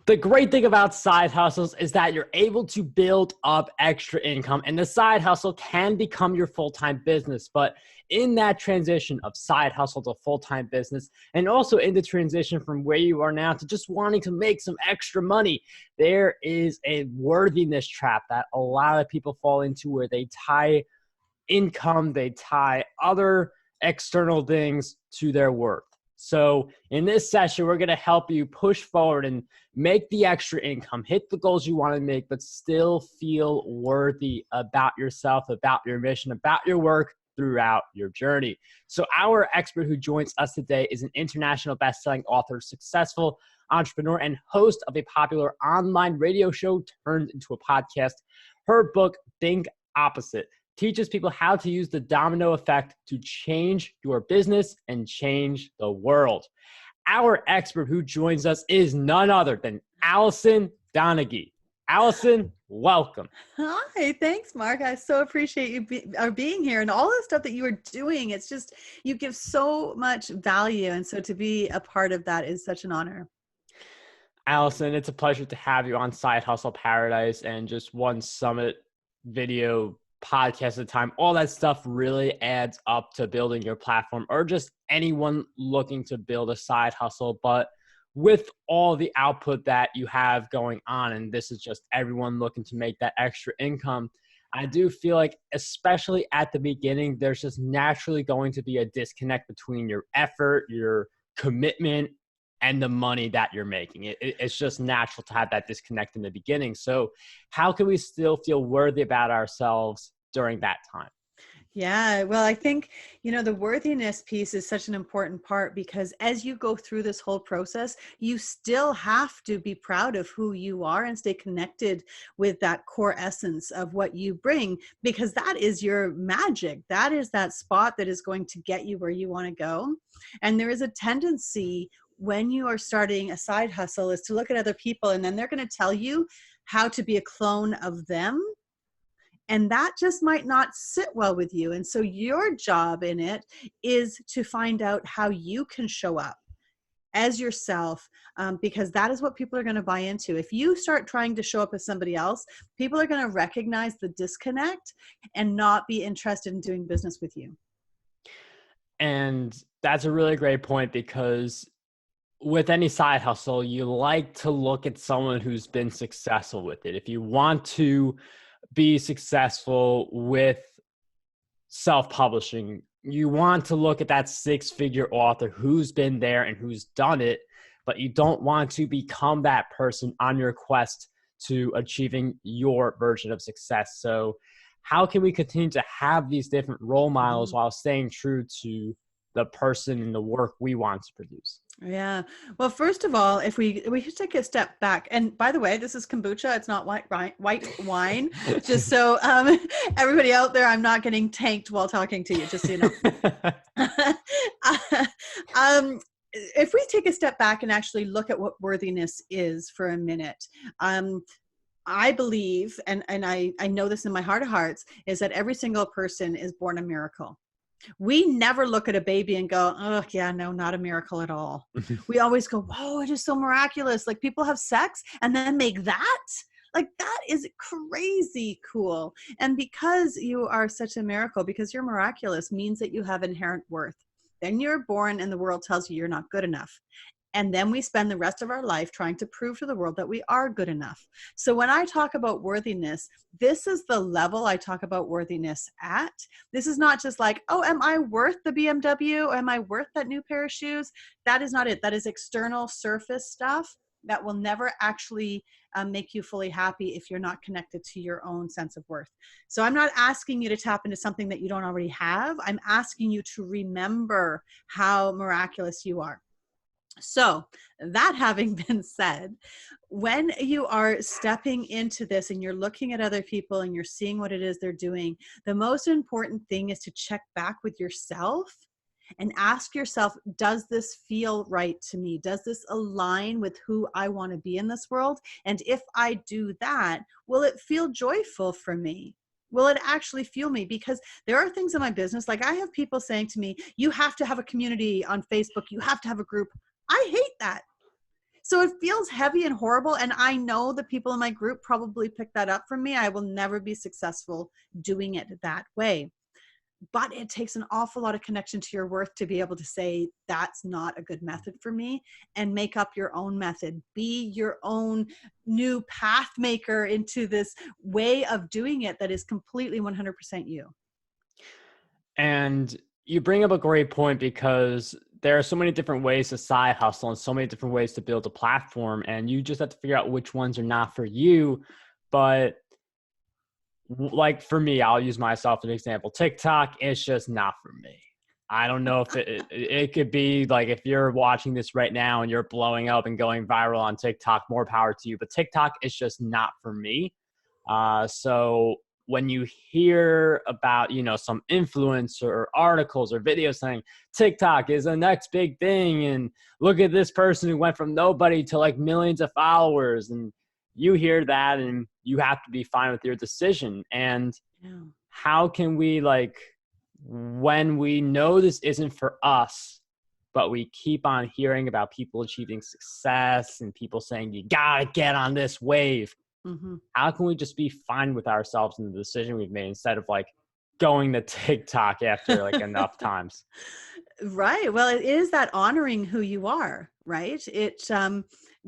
The great thing about side hustles is that you're able to build up extra income, and the side hustle can become your full-time business. But in that transition of side hustle to full-time business, and also in the transition from where you are now to just wanting to make some extra money, there is a worthiness trap that a lot of people fall into, where they tie income, they tie other external things to their worth. So in this session, we're going to help you push forward and make the extra income, hit the goals you want to make, but still feel worthy about yourself, about your mission, about your work throughout your journey. So our expert who joins us today is an international best-selling author, successful entrepreneur, and host of a popular online radio show turned into a podcast. Her book, Think Opposite, teaches people how to use the domino effect to change your business and change the world. Our expert who joins us is none other than Alison Donaghey. Alison, welcome. Hi, thanks, Mark. I so appreciate you being here and all the stuff that you are doing. It's just, you give so much value. And so to be a part of that is such an honor. Alison, it's a pleasure to have you on Side Hustle Paradise and just one summit video podcast at a time. All that stuff really adds up to building your platform, or just anyone looking to build a side hustle. But with all the output that you have going on, and this is just everyone looking to make that extra income, I do feel like, especially at the beginning, there's just naturally going to be a disconnect between your effort, your commitment, and the money that you're making. It's just natural to have that disconnect in the beginning. So how can we still feel worthy about ourselves during that time? Yeah, well, I think, the worthiness piece is such an important part, because as you go through this whole process, you still have to be proud of who you are and stay connected with that core essence of what you bring, because that is your magic. That is that spot that is going to get you where you want to go. And there is a tendency when you are starting a side hustle is to look at other people, and then they're going to tell you how to be a clone of them. And that just might not sit well with you. And so your job in it is to find out how you can show up as yourself, because that is what people are going to buy into. If you start trying to show up as somebody else, people are going to recognize the disconnect and not be interested in doing business with you. And that's a really great point, because with any side hustle, you like to look at someone who's been successful with it. If you want to be successful with self-publishing, you want to look at that six-figure author who's been there and who's done it, but you don't want to become that person on your quest to achieving your version of success. So how can we continue to have these different role models while staying true to the person and the work we want to produce? Yeah. Well, first of all, if we should take a step back, and by the way, this is kombucha. It's not white wine. Just so everybody out there, I'm not getting tanked while talking to you, just so you know. If we take a step back and actually look at what worthiness is for a minute, I believe, and I know this in my heart of hearts, is that every single person is born a miracle. We never look at a baby and go, oh yeah, no, not a miracle at all. We always go, whoa, it is so miraculous. Like, people have sex and then make that. Like, that is crazy cool. And because you are such a miracle, because you're miraculous, means that you have inherent worth. Then you're born and the world tells you you're not good enough. And then we spend the rest of our life trying to prove to the world that we are good enough. So when I talk about worthiness, this is the level I talk about worthiness at. This is not just like, oh, am I worth the BMW? Am I worth that new pair of shoes? That is not it. That is external surface stuff that will never actually make you fully happy if you're not connected to your own sense of worth. So I'm not asking you to tap into something that you don't already have. I'm asking you to remember how miraculous you are. So that having been said, when you are stepping into this and you're looking at other people and you're seeing what it is they're doing, the most important thing is to check back with yourself and ask yourself, does this feel right to me? Does this align with who I want to be in this world? And if I do that, will it feel joyful for me? Will it actually fuel me? Because there are things in my business, like I have people saying to me, you have to have a community on Facebook. You have to have a group. I hate that. So it feels heavy and horrible. And I know the people in my group probably picked that up from me. I will never be successful doing it that way. But it takes an awful lot of connection to your worth to be able to say, that's not a good method for me, and make up your own method. Be your own new path maker into this way of doing it that is completely 100% you. And you bring up a great point, because there are so many different ways to side hustle and so many different ways to build a platform, and you just have to figure out which ones are not for you. But like for me, I'll use myself as an example. TikTok is just not for me. I don't know if it could be like, if you're watching this right now and you're blowing up and going viral on TikTok, more power to you. But TikTok is just not for me. So when you hear about, some influencer or articles or videos saying TikTok is the next big thing, and look at this person who went from nobody to like millions of followers, and you hear that and you have to be fine with your decision. And how can we, like, when we know this isn't for us, but we keep on hearing about people achieving success and people saying, you gotta get on this wave. How can we just be fine with ourselves and the decision we've made, instead of like going to TikTok after like enough times? Right. Well, it is that honoring who you are, right?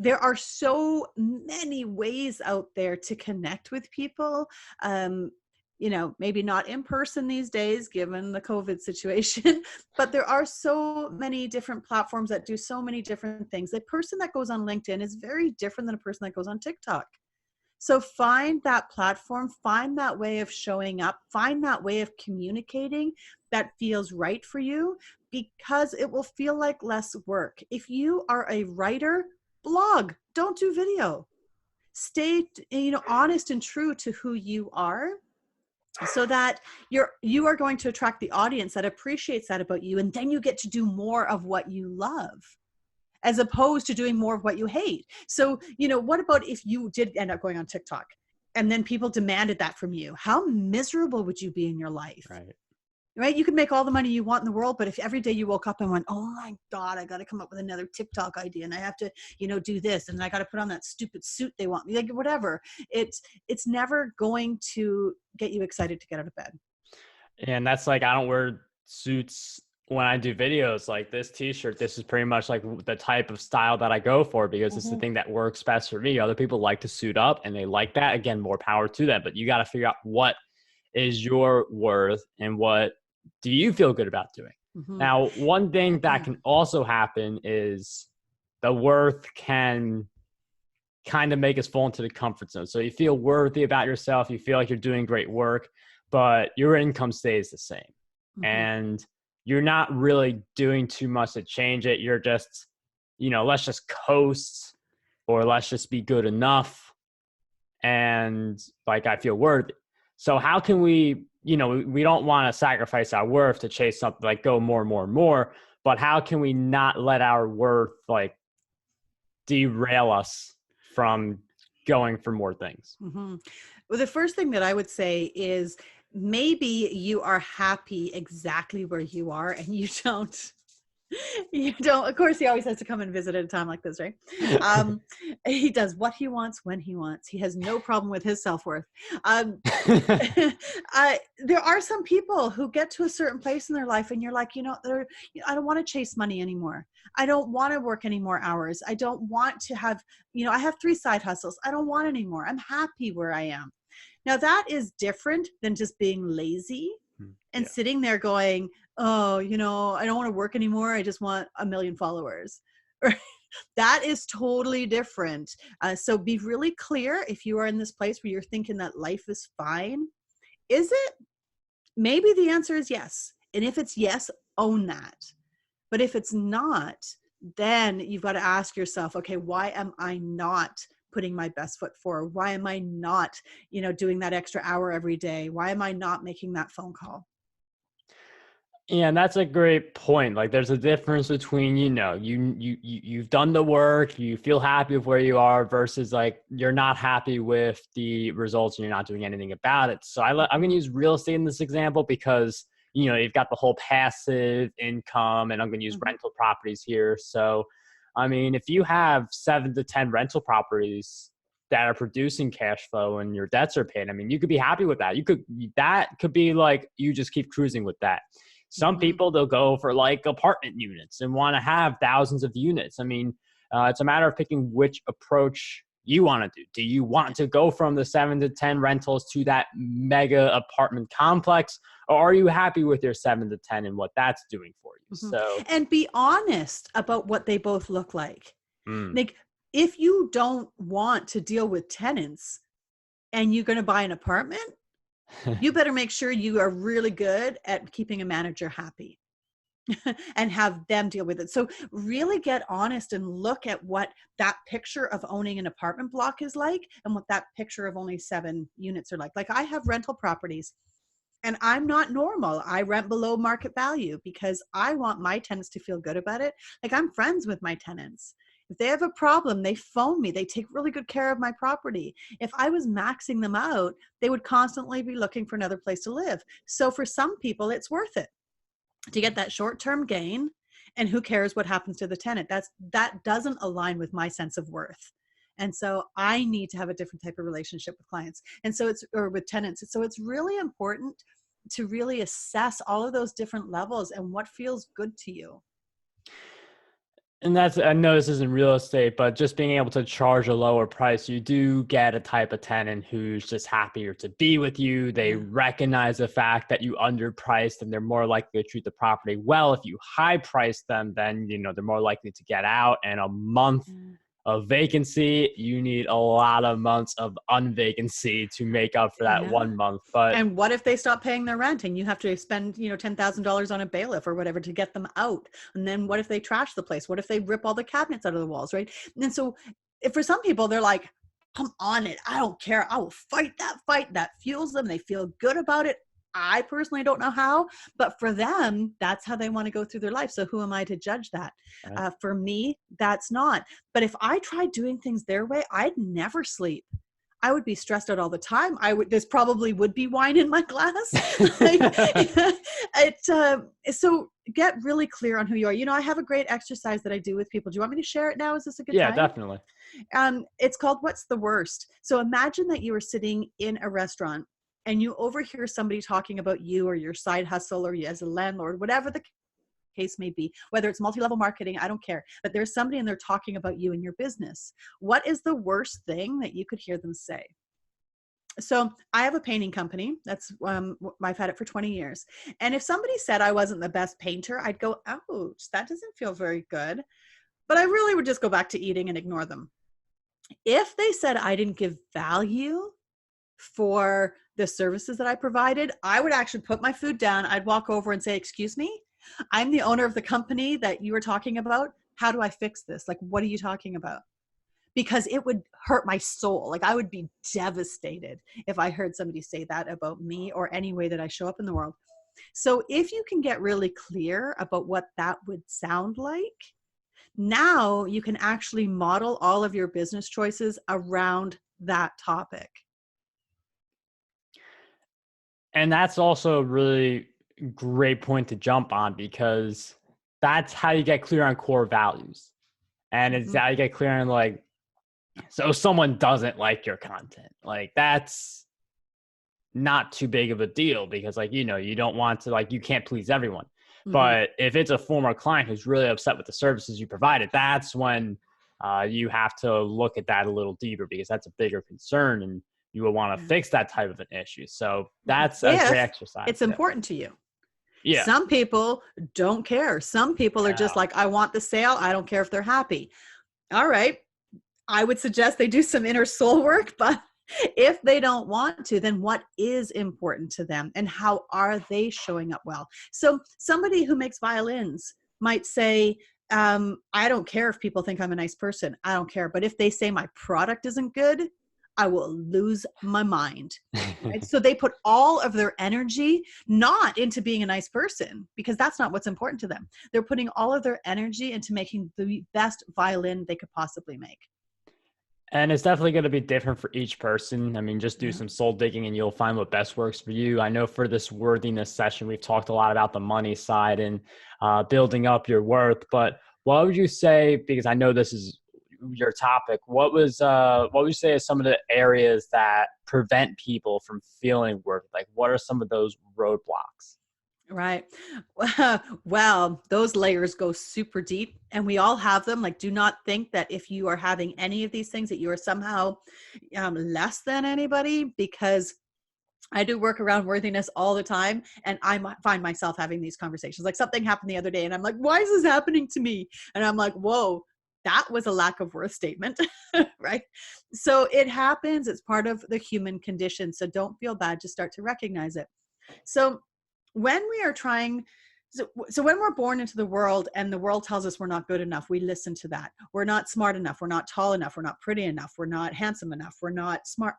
There are so many ways out there to connect with people. Maybe not in person these days, given the COVID situation, but there are so many different platforms that do so many different things. The person that goes on LinkedIn is very different than a person that goes on TikTok. So find that platform, find that way of showing up, find that way of communicating that feels right for you, because it will feel like less work. If you are a writer, blog, don't do video. Stay, honest and true to who you are, so that you are going to attract the audience that appreciates that about you. And then you get to do more of what you love, as opposed to doing more of what you hate. So, what about if you did end up going on TikTok and then people demanded that from you? How miserable would you be in your life? Right? You could make all the money you want in the world, but if every day you woke up and went, oh my God, I got to come up with another TikTok idea, and I have to, do this, and I got to put on that stupid suit they want me, like whatever. It's never going to get you excited to get out of bed. And that's like, I don't wear suits when I do videos. Like this t-shirt, this is pretty much like the type of style that I go for, because it's the thing that works best for me. Other people like to suit up and they like that. Again, more power to them, but you got to figure out what is your worth and what do you feel good about doing. Now, one thing that can also happen is the worth can kind of make us fall into the comfort zone. So you feel worthy about yourself, you feel like you're doing great work, but your income stays the same. And you're not really doing too much to change it. You're just, let's just coast, or let's just be good enough. And like, I feel worthy. So how can we, we don't want to sacrifice our worth to chase something, like go more and more and more, but how can we not let our worth like derail us from going for more things? Well, the first thing that I would say is, maybe you are happy exactly where you are, and you don't, of course, he always has to come and visit at a time like this, right? He does what he wants when he wants. He has no problem with his self-worth. There are some people who get to a certain place in their life and you're like, I don't want to chase money anymore. I don't want to work any more hours. I don't want to have, I have 3 side hustles. I don't want any more. I'm happy where I am. Now that is different than just being lazy and sitting there going, oh, I don't want to work anymore. I just want 1 million followers. That is totally different. So be really clear if you are in this place where you're thinking that life is fine. Is it? Maybe the answer is yes. And if it's yes, own that. But if it's not, then you've got to ask yourself, okay, why am I not putting my best foot forward? Why am I not, doing that extra hour every day? Why am I not making that phone call? Yeah, and that's a great point. Like, there's a difference between, you've done the work, you feel happy with where you are, versus like you're not happy with the results and you're not doing anything about it. So I'm going to use real estate in this example because, you've got the whole passive income, and I'm going to use rental properties here. So I mean, if you have 7 to 10 rental properties that are producing cash flow and your debts are paid, I mean, you could be happy with that. That could be like, you just keep cruising with that. Some people, they'll go for like apartment units and want to have thousands of units. I mean, it's a matter of picking which approach you want to do. Do you want to go from the 7 to 10 rentals to that mega apartment complex, or are you happy with your 7 to 10 and what that's doing for you? So, and be honest about what they both look like. Like, if you don't want to deal with tenants and you're going to buy an apartment, you better make sure you are really good at keeping a manager happy and have them deal with it. So really get honest and look at what that picture of owning an apartment block is like and what that picture of only 7 units are like. Like, I have rental properties and I'm not normal. I rent below market value because I want my tenants to feel good about it. Like, I'm friends with my tenants. If they have a problem, they phone me. They take really good care of my property. If I was maxing them out, they would constantly be looking for another place to live. So for some people, it's worth it to get that short-term gain. And who cares what happens to the tenant? That doesn't align with my sense of worth. And so I need to have a different type of relationship with clients. And so or with tenants. So it's really important to really assess all of those different levels and what feels good to you. And I know this isn't real estate, but just being able to charge a lower price, you do get a type of tenant who's just happier to be with you. They recognize the fact that you underpriced and they're more likely to treat the property well. If you high price them, then, they're more likely to get out. And a month of vacancy, you need a lot of months of unvacancy to make up for that 1 month. And what if they stop paying their rent and you have to spend, $10,000 on a bailiff or whatever to get them out? And then what if they trash the place? What if they rip all the cabinets out of the walls, right? And so if for some people, they're like, I'm on it. I don't care. I will fight that fight. That fuels them. They feel good about it. I personally don't know how, but for them, that's how they want to go through their life. So who am I to judge that? For me, that's not. But if I tried doing things their way, I'd never sleep. I would be stressed out all the time. This probably would be wine in my glass. So get really clear on who you are. I have a great exercise that I do with people. Do you want me to share it now? Is this a good time? Yeah, definitely. It's called What's the Worst? So imagine that you are sitting in a restaurant and you overhear somebody talking about you or your side hustle or you as a landlord, whatever the case may be, whether it's multi-level marketing, I don't care. But there's somebody and they're talking about you and your business. What is the worst thing that you could hear them say? So I have a painting company. That's I've had it for 20 years. And if somebody said I wasn't the best painter, I'd go, ouch, that doesn't feel very good. But I really would just go back to eating and ignore them. If they said I didn't give value for the services that I provided, I would actually put my food down. I'd walk over and say, excuse me, I'm the owner of the company that you were talking about. How do I fix this? Like, what are you talking about? Because it would hurt my soul. Like, I would be devastated if I heard somebody say that about me or any way that I show up in the world. So if you can get really clear about what that would sound like, now you can actually model all of your business choices around that topic. And that's also a really great point to jump on, because that's how you get clear on core values. And it's how you get clear on, like, so if someone doesn't like your content, like, that's not too big of a deal, because, like, you don't want to, like, you can't please everyone. But if it's a former client who's really upset with the services you provided, that's when you have to look at that a little deeper, because that's a bigger concern and you will want to fix that type of an issue. So that's a great exercise. It's important to you. Yeah. Some people don't care. Some people are just like, I want the sale. I don't care if they're happy. All right. I would suggest they do some inner soul work, but if they don't want to, then what is important to them and how are they showing up well? So somebody who makes violins might say, I don't care if people think I'm a nice person. I don't care. But if they say my product isn't good, I will lose my mind. Right? So they put all of their energy not into being a nice person, because that's not what's important to them. They're putting all of their energy into making the best violin they could possibly make. And it's definitely going to be different for each person. I mean, just do some soul digging and you'll find what best works for you. I know for this worthiness session, we've talked a lot about the money side and building up your worth, but what would you say, because I know this is your topic, what would you say is some of the areas that prevent people from feeling worthy? Like, what are some of those roadblocks? Right. Well, those layers go super deep and we all have them. Like, do not think that if you are having any of these things that you are somehow less than anybody, because I do work around worthiness all the time. And find myself having these conversations. Like, something happened the other day and I'm like, why is this happening to me? And I'm like, whoa, that was a lack of worth statement. Right. So it happens. It's part of the human condition. So don't feel bad. Just start to recognize it. So when we are trying, so when we're born into the world and the world tells us we're not good enough, we listen to that. We're not smart enough. We're not tall enough. We're not pretty enough. We're not handsome enough. We're not smart,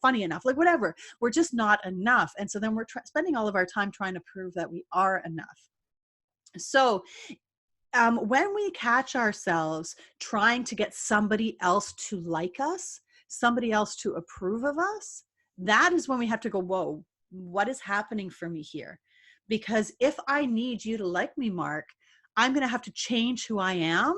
funny enough, like whatever. We're just not enough. And so then we're spending all of our time trying to prove that we are enough. So when we catch ourselves trying to get somebody else to like us, somebody else to approve of us, that is when we have to go, whoa, what is happening for me here? Because if I need you to like me, Mark, I'm going to have to change who I am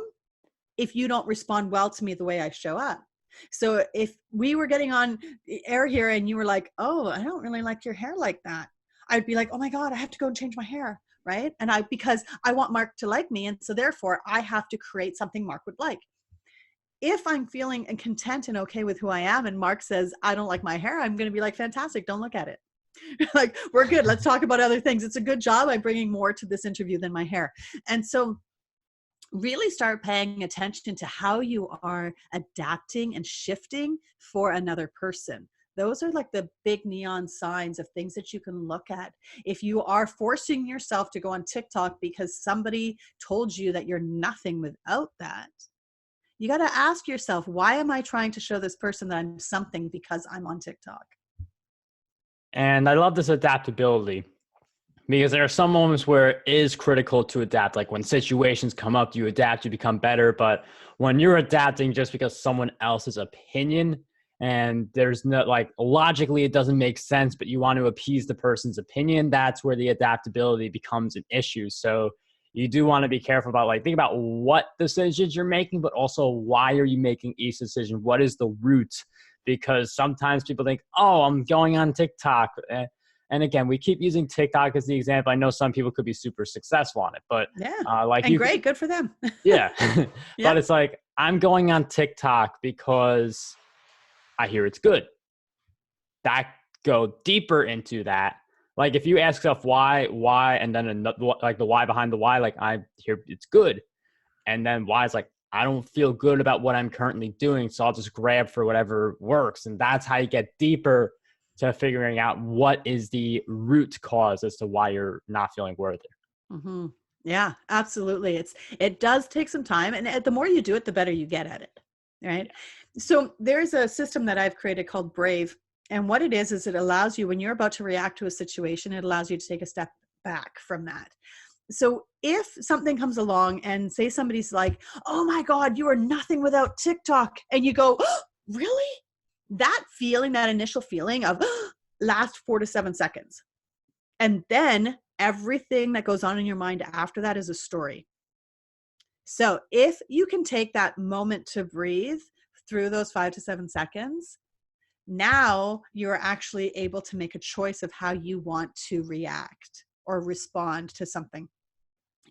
if you don't respond well to me the way I show up. So if we were getting on the air here and you were like, oh, I don't really like your hair like that, I'd be like, oh my God, I have to go and change my hair. Right. And because I want Mark to like me. And so therefore I have to create something Mark would like. If I'm feeling content and okay with who I am and Mark says, I don't like my hair, I'm going to be like, fantastic. Don't look at it. Like, we're good. Let's talk about other things. It's a good job. I'm bringing more to this interview than my hair. And so really start paying attention to how you are adapting and shifting for another person. Those are like the big neon signs of things that you can look at. If you are forcing yourself to go on TikTok because somebody told you that you're nothing without that, you got to ask yourself, why am I trying to show this person that I'm something because I'm on TikTok? And I love this adaptability, because there are some moments where it is critical to adapt. Like when situations come up, you adapt, you become better. But when you're adapting just because someone else's opinion, and there's no, like, logically it doesn't make sense, but you want to appease the person's opinion, that's where the adaptability becomes an issue. So you do want to be careful about, like, think about what decisions you're making, but also why are you making each decision? What is the root? Because sometimes people think, oh, I'm going on TikTok. And again, we keep using TikTok as the example. I know some people could be super successful on it, but yeah, like, and great, good for them. Yeah. Yeah. But it's like, I'm going on TikTok because I hear it's good. That go deeper into that. Like, if you ask yourself why, and then another, like the why behind the why, like, I hear it's good. And then why is like, I don't feel good about what I'm currently doing, so I'll just grab for whatever works. And that's how you get deeper to figuring out what is the root cause as to why you're not feeling worthy. Mm-hmm. Yeah, absolutely. It does take some time, and the more you do it, the better you get at it. Right. So there's a system that I've created called Brave. And what it is it allows you, when you're about to react to a situation, it allows you to take a step back from that. So if something comes along and say somebody's like, oh my God, you are nothing without TikTok. And you go, oh, really? That feeling, that initial feeling of lasts 4 to 7 seconds. And then everything that goes on in your mind after that is a story. So if you can take that moment to breathe through those 5 to 7 seconds, now you're actually able to make a choice of how you want to react or respond to something.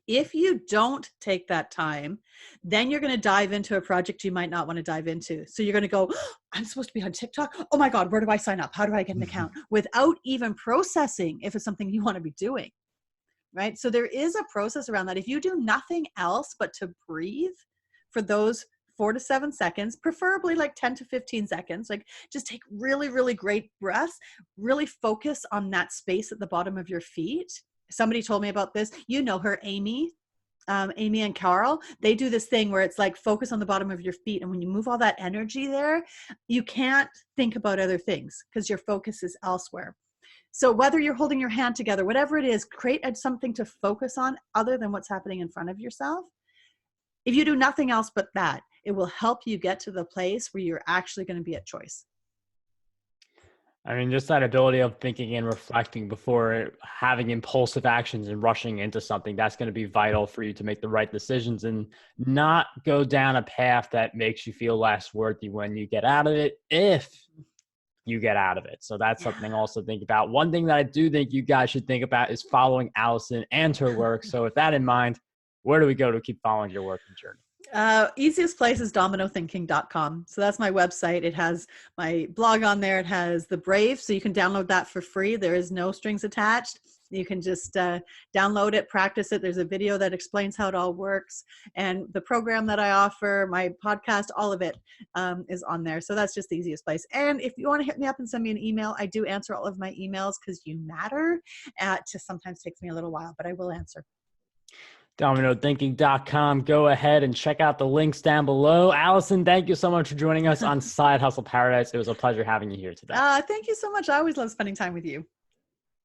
If you don't take that time, then you're going to dive into a project you might not want to dive into. So you're going to go, oh, I'm supposed to be on TikTok. Oh my God, where do I sign up? How do I get an account? Without even processing if it's something you want to be doing. Right? So there is a process around that. If you do nothing else but to breathe for those 4 to 7 seconds, preferably like 10 to 15 seconds, like just take really, really great breaths, really focus on that space at the bottom of your feet. Somebody told me about this. You know her, Amy and Carl. They do this thing where it's like focus on the bottom of your feet. And when you move all that energy there, you can't think about other things because your focus is elsewhere. So whether you're holding your hand together, whatever it is, create something to focus on other than what's happening in front of yourself. If you do nothing else but that, it will help you get to the place where you're actually going to be at choice. I mean, just that ability of thinking and reflecting before having impulsive actions and rushing into something, that's going to be vital for you to make the right decisions and not go down a path that makes you feel less worthy when you get out of it, if you get out of it. So that's something also to think about. One thing that I do think you guys should think about is following Alison and her work. So with that in mind, where do we go to keep following your work and journey? Easiest place is dominothinking.com. So that's my website. It has my blog on there. It has the Brave, so you can download that for free. There is no strings attached. You can just download it, practice it. There's a video that explains how it all works. And the program that I offer, my podcast, all of it is on there. So that's just the easiest place. And if you want to hit me up and send me an email, I do answer all of my emails because you matter. It just sometimes takes me a little while, but I will answer. DominoThinking.com. Go ahead and check out the links down below. Alison, thank you so much for joining us on Side Hustle Paradise. It was a pleasure having you here today. Thank you so much. I always love spending time with you.